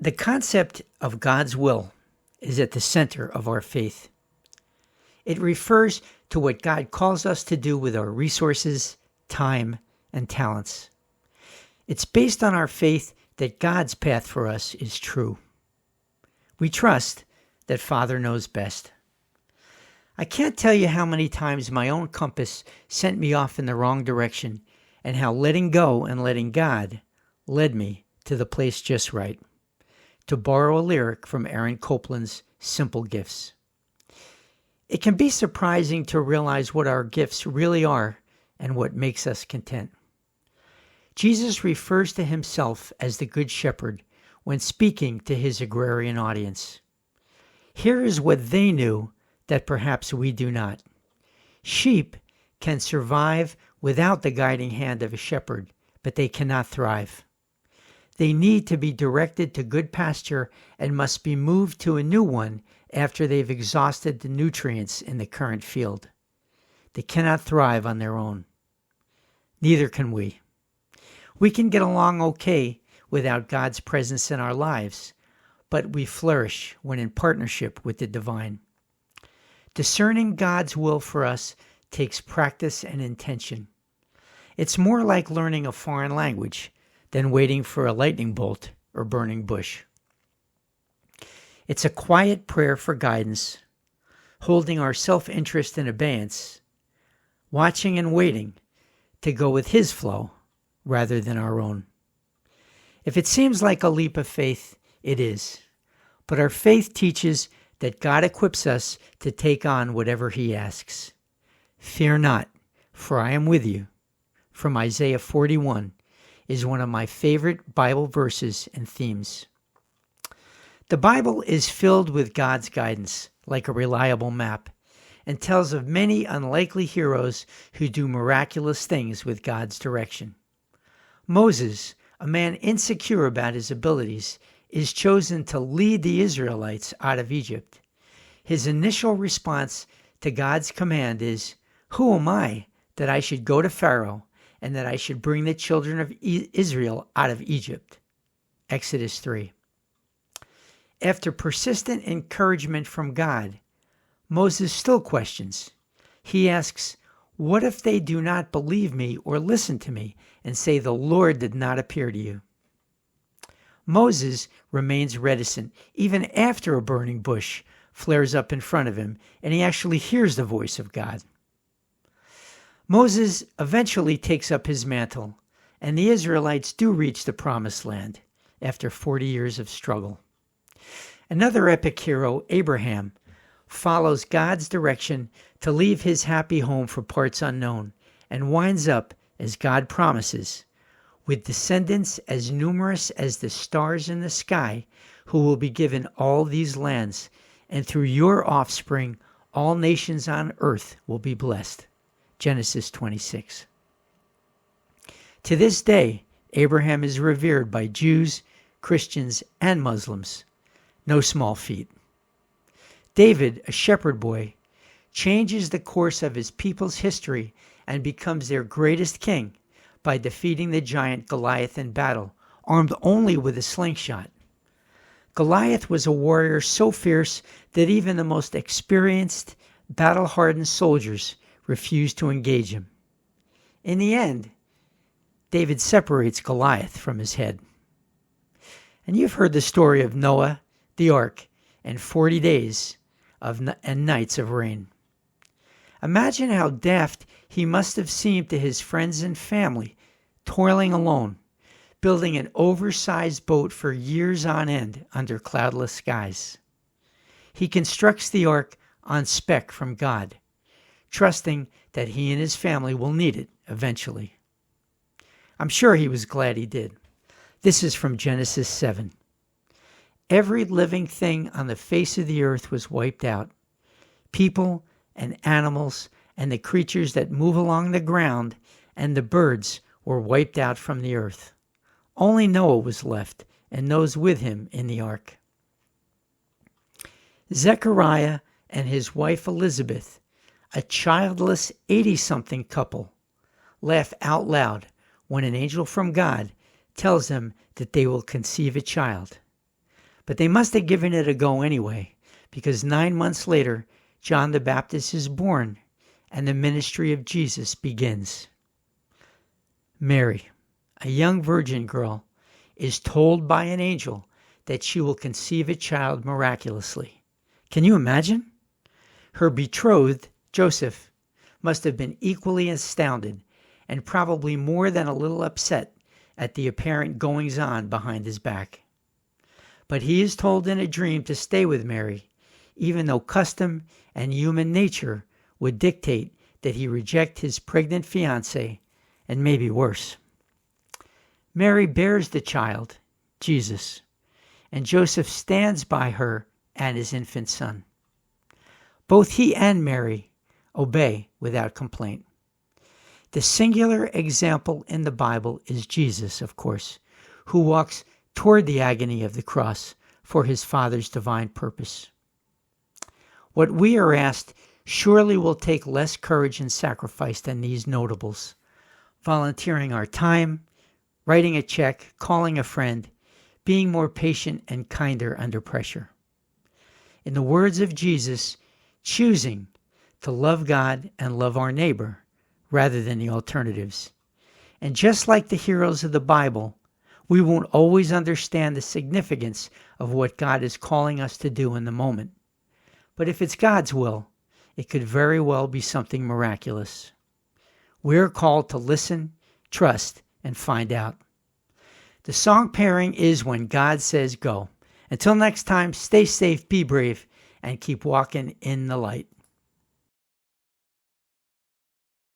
The concept of God's will is at the center of our faith. It refers to what God calls us to do with our resources, time, and talents. It's based on our faith that God's path for us is true. We trust that Father knows best. I can't tell you how many times my own compass sent me off in the wrong direction and how letting go and letting God led me to the place just right. To borrow a lyric from Aaron Copland's Simple Gifts. It can be surprising to realize what our gifts really are and what makes us content. Jesus refers to himself as the Good Shepherd when speaking to his agrarian audience. Here is what they knew that perhaps we do not. Sheep can survive without the guiding hand of a shepherd, but they cannot thrive. They need to be directed to good pasture and must be moved to a new one after they've exhausted the nutrients in the current field. They cannot thrive on their own. Neither can we. We can get along okay without God's presence in our lives, but we flourish when in partnership with the divine. Discerning God's will for us takes practice and intention. It's more like learning a foreign language than waiting for a lightning bolt or burning bush. It's a quiet prayer for guidance, holding our self-interest in abeyance, watching and waiting to go with his flow rather than our own. If it seems like a leap of faith, it is. But our faith teaches that God equips us to take on whatever he asks. Fear not, for I am with you. From Isaiah 41 is one of my favorite Bible verses and themes. The Bible is filled with God's guidance, like a reliable map, and tells of many unlikely heroes who do miraculous things with God's direction. Moses, a man insecure about his abilities, is chosen to lead the Israelites out of Egypt. His initial response to God's command is, "Who am I that I should go to Pharaoh and that I should bring the children of Israel out of Egypt?" Exodus 3. After persistent encouragement from God, Moses still questions. He asks, "What if they do not believe me or listen to me and say the Lord did not appear to you?" Moses remains reticent even after a burning bush flares up in front of him and he actually hears the voice of God. Moses eventually takes up his mantle, and the Israelites do reach the promised land after 40 years of struggle. Another epic hero, Abraham, follows God's direction to leave his happy home for parts unknown and winds up, as God promises, with descendants as numerous as the stars in the sky, who will be given all these lands, and through your offspring all nations on earth will be blessed. Genesis 26. To this day, Abraham is revered by Jews, Christians, and Muslims. No small feat. David, a shepherd boy, changes the course of his people's history and becomes their greatest king by defeating the giant Goliath in battle, armed only with a slingshot. Goliath was a warrior so fierce that even the most experienced, battle-hardened soldiers refused to engage him. In the end, David separates Goliath from his head. And you've heard the story of Noah, the ark, and 40 days and nights of rain. Imagine how daft he must have seemed to his friends and family, toiling alone, building an oversized boat for years on end under cloudless skies. He constructs the ark on spec from God, trusting that he and his family will need it eventually. I'm sure he was glad he did. This is from Genesis 7. Every living thing on the face of the earth was wiped out. People and animals and the creatures that move along the ground and the birds were wiped out from the earth. Only Noah was left and those with him in the ark. Zechariah and his wife Elizabeth, a childless 80-something couple, laugh out loud when an angel from God tells them that they will conceive a child. But they must have given it a go anyway, because 9 months later, John the Baptist is born, and the ministry of Jesus begins. Mary, a young virgin girl, is told by an angel that she will conceive a child miraculously. Can you imagine? Her betrothed, Joseph, must have been equally astounded and probably more than a little upset at the apparent goings-on behind his back. But he is told in a dream to stay with Mary, even though custom and human nature would dictate that he reject his pregnant fiancée, and maybe worse. Mary bears the child, Jesus, and Joseph stands by her and his infant son. Both he and Mary obey without complaint. The singular example in the Bible is Jesus, of course, who walks toward the agony of the cross for his Father's divine purpose. What we are asked surely will take less courage and sacrifice than these notables, volunteering our time, writing a check, calling a friend, being more patient and kinder under pressure. In the words of Jesus, choosing to love God and love our neighbor rather than the alternatives. And just like the heroes of the Bible, we won't always understand the significance of what God is calling us to do in the moment. But if it's God's will, it could very well be something miraculous. We're called to listen, trust, and find out. The song pairing is When God Says Go. Until next time, stay safe, be brave, and keep walking in the light.